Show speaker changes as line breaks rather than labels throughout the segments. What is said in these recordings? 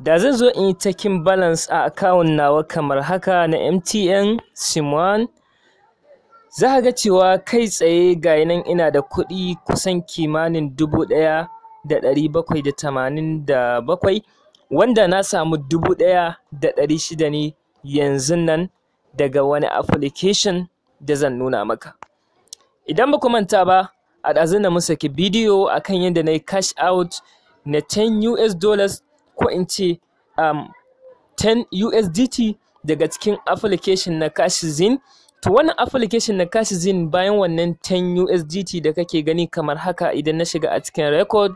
Da zan zo in yi taking balance a account nawa kamar haka na MTN sim 1, za ka ga cewa kai tsaye ga nan ina da kuɗi kusan kimanin 1,787, wanda na samu 1,600 ne yanzu nan daga wani application da zan nuna maka. Idan ba ku manta ba, a ɗazun da mun saki bidiyo akan yadda na yi cash out na $10 ko in ce 10 USDT daga cikin application na cashzine. To wannan application na cashzine, bayan wannan 10 USDT da kake gani kamar haka, idan na shiga a cikin record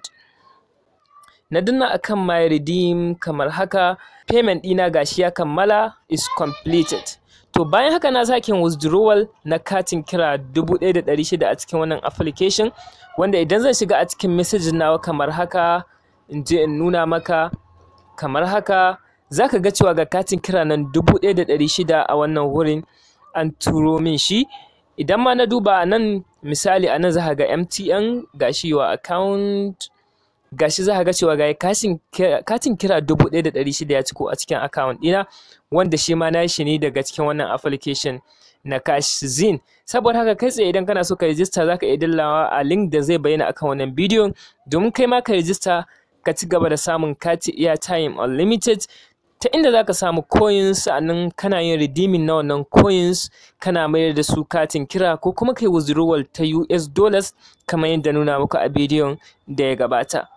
na danna akan my redeem kamar haka, payment ɗina gashi ya kammala, is completed. To bayan haka na sake withdrawal na katin kira 1,600 a cikin wannan application, wanda idan zan shiga a cikin message nawa kamar haka, in je in nuna maka kamar haka, za ka ga cewa ga katin kira nan 1,600 a wannan wurin an turo min shi. Idan ma na duba nan misali, a nan za ka ga MTN gashi wa account, gashi za ka ga cewa ga katin kira 1,600 ya ciko a cikin account ɗina, wanda shi ma na yi shi ne daga cikin wannan application na cashzine. Saboda haka kai tsaye idan kana so ka rijista, za ka iya dillawa a link da zai bayyana akan wannan bidiyon domin kai ma ka rijista ka ci gaba da samun kati airtime unlimited, ta inda za ka samu coins, sannan kana yin redeeming na wannan coins, kana mayar da su katin kira, ko kuma kai withdrawal ta US dollars kamar yadda nuna muku a bidiyon da ya gabata.